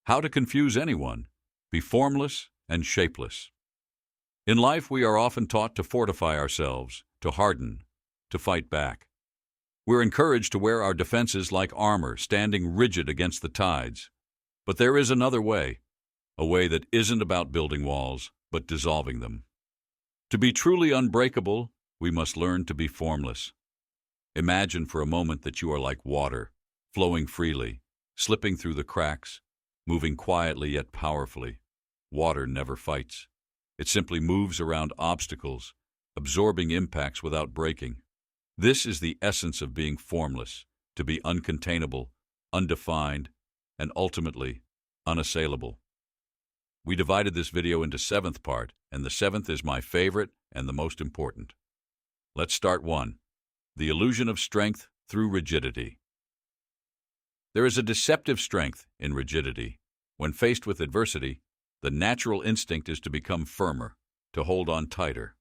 How to confuse anyone. Be formless and shapeless. In life, we are often taught to fortify ourselves, to harden, to fight back. We're encouraged to wear our defenses like armor, standing rigid against the tides. But there is another way, a way that isn't about building walls, but dissolving them. To be truly unbreakable, we must learn to be formless. Imagine for a moment that you are like water, flowing freely, slipping through the cracks, moving quietly yet powerfully. Water never fights. It simply moves around obstacles, absorbing impacts without breaking. This is the essence of being formless, to be uncontainable, undefined, and ultimately unassailable. We divided this video into 7th part, and the 7th is my favorite and the most important. Let's start 1. The illusion of strength through rigidity. There is a deceptive strength in rigidity. When faced with adversity, the natural instinct is to become firmer, to hold on tighter.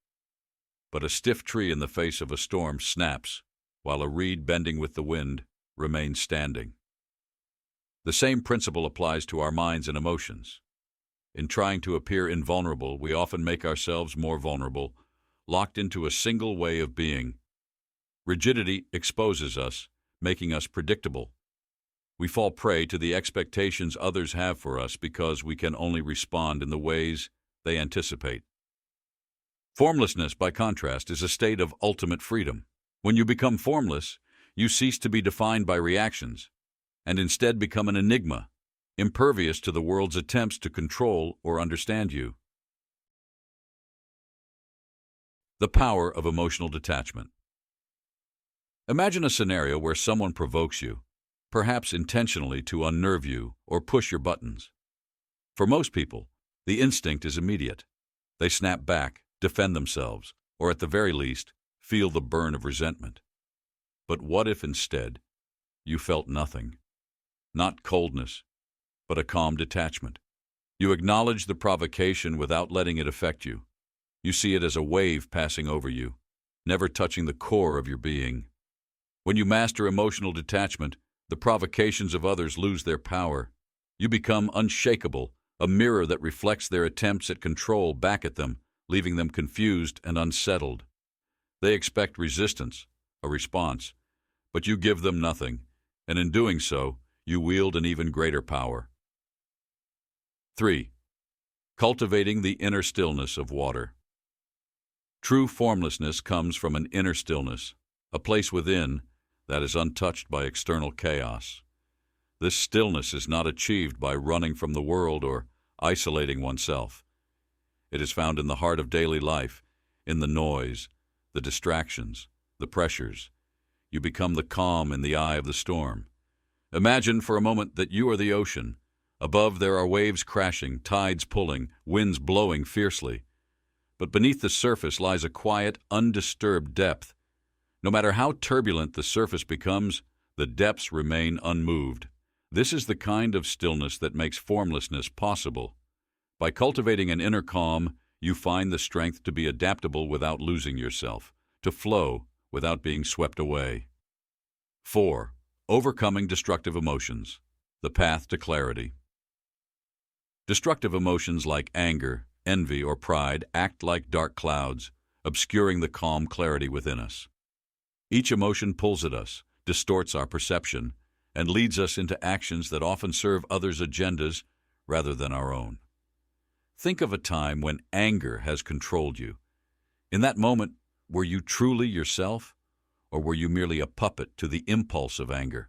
But a stiff tree in the face of a storm snaps, while a reed bending with the wind remains standing. The same principle applies to our minds and emotions. In trying to appear invulnerable, we often make ourselves more vulnerable, locked into a single way of being. Rigidity exposes us, making us predictable. We fall prey to the expectations others have for us because we can only respond in the ways they anticipate. Formlessness, by contrast, is a state of ultimate freedom. When you become formless, you cease to be defined by reactions, and instead become an enigma, impervious to the world's attempts to control or understand you. The power of emotional detachment. Imagine a scenario where someone provokes you, perhaps intentionally to unnerve you or push your buttons. For most people, the instinct is immediate. They snap back, defend themselves, or at the very least, feel the burn of resentment. But what if instead you felt nothing? Not coldness, but a calm detachment. You acknowledge the provocation without letting it affect you. You see it as a wave passing over you, never touching the core of your being. When you master emotional detachment, the provocations of others lose their power. You become unshakable, a mirror that reflects their attempts at control back at them, leaving them confused and unsettled. They expect resistance, a response, but you give them nothing, and in doing so, you wield an even greater power. 3. Cultivating the inner stillness of water. True formlessness comes from an inner stillness, a place within that is untouched by external chaos. This stillness is not achieved by running from the world or isolating oneself. It is found in the heart of daily life, in the noise, the distractions, the pressures. You become the calm in the eye of the storm. Imagine for a moment that you are the ocean. Above there are waves crashing, tides pulling, winds blowing fiercely. But beneath the surface lies a quiet, undisturbed depth. No matter how turbulent the surface becomes, the depths remain unmoved. This is the kind of stillness that makes formlessness possible. By cultivating an inner calm, you find the strength to be adaptable without losing yourself, to flow without being swept away. 4. Overcoming destructive emotions. The path to clarity. Destructive emotions like anger, envy, or pride act like dark clouds, obscuring the calm clarity within us. Each emotion pulls at us, distorts our perception, and leads us into actions that often serve others' agendas rather than our own. Think of a time when anger has controlled you. In that moment, were you truly yourself, or were you merely a puppet to the impulse of anger?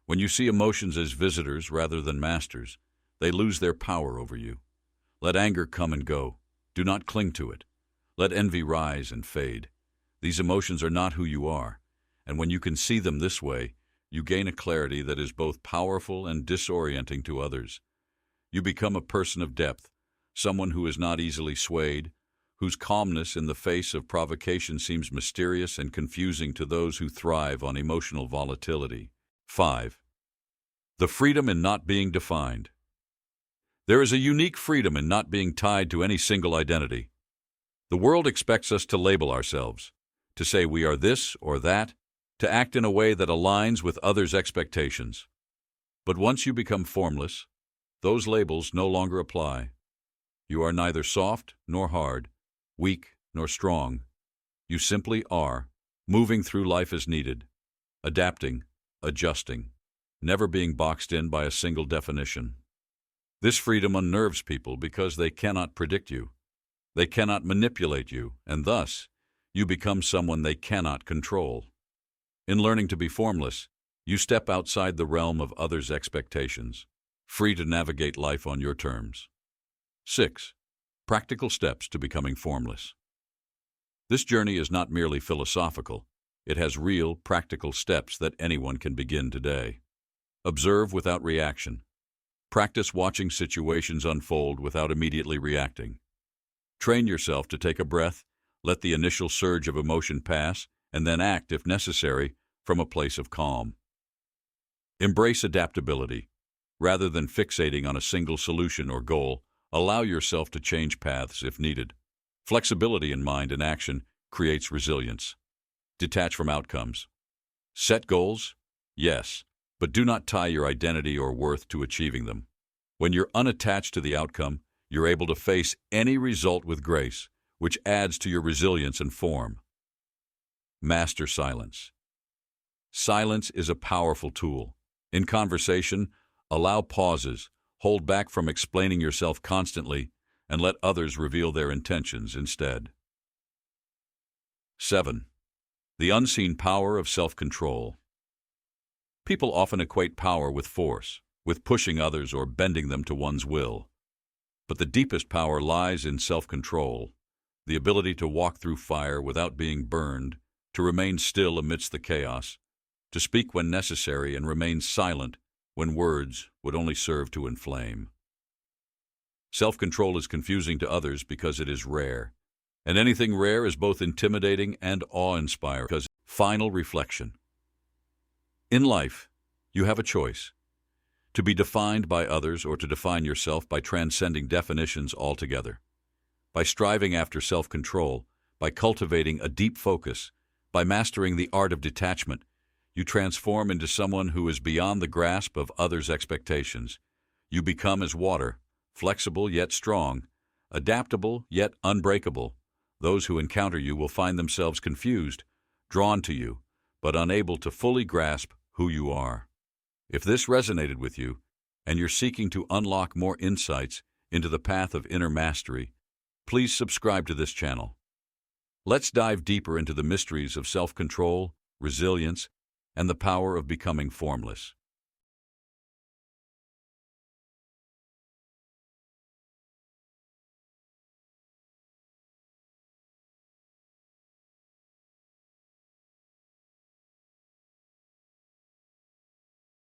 When you see emotions as visitors rather than masters, they lose their power over you. Let anger come and go. Do not cling to it. Let envy rise and fade. These emotions are not who you are, and when you can see them this way, you gain a clarity that is both powerful and disorienting to others. You become a person of depth, someone who is not easily swayed, whose calmness in the face of provocation seems mysterious and confusing to those who thrive on emotional volatility. 5. The freedom in not being defined. There is a unique freedom in not being tied to any single identity. The world expects us to label ourselves, to say we are this or that, to act in a way that aligns with others' expectations. But once you become formless, those labels no longer apply. You are neither soft nor hard, weak nor strong. You simply are, moving through life as needed, adapting, adjusting, never being boxed in by a single definition. This freedom unnerves people because they cannot predict you. They cannot manipulate you, and thus, you become someone they cannot control. In learning to be formless, you step outside the realm of others' expectations, free to navigate life on your terms. 6. Practical steps to becoming formless. This journey is not merely philosophical. It has real, practical steps that anyone can begin today. Observe without reaction. Practice watching situations unfold without immediately reacting. Train yourself to take a breath, let the initial surge of emotion pass, and then act, if necessary, from a place of calm. Embrace adaptability. Rather than fixating on a single solution or goal, allow yourself to change paths if needed. Flexibility in mind and action creates resilience. Detach from outcomes. Set goals? Yes, but do not tie your identity or worth to achieving them. When you're unattached to the outcome, you're able to face any result with grace, which adds to your resilience and form. Master silence. Silence is a powerful tool. In conversation, allow pauses, hold back from explaining yourself constantly, and let others reveal their intentions instead. 7. The unseen power of self-control. People often equate power with force, with pushing others or bending them to one's will. But the deepest power lies in self-control, the ability to walk through fire without being burned, to remain still amidst the chaos, to speak when necessary and remain silent when words would only serve to inflame. Self-control is confusing to others because it is rare, and anything rare is both intimidating and awe-inspiring. Final reflection. In life, you have a choice: to be defined by others or to define yourself by transcending definitions altogether. By striving after self-control, by cultivating a deep focus, by mastering the art of detachment, you transform into someone who is beyond the grasp of others' expectations. You become as water, flexible yet strong, adaptable yet unbreakable. Those who encounter you will find themselves confused, drawn to you, but unable to fully grasp who you are. If this resonated with you, and you're seeking to unlock more insights into the path of inner mastery, please subscribe to this channel. Let's dive deeper into the mysteries of self-control, resilience, and the power of becoming formless.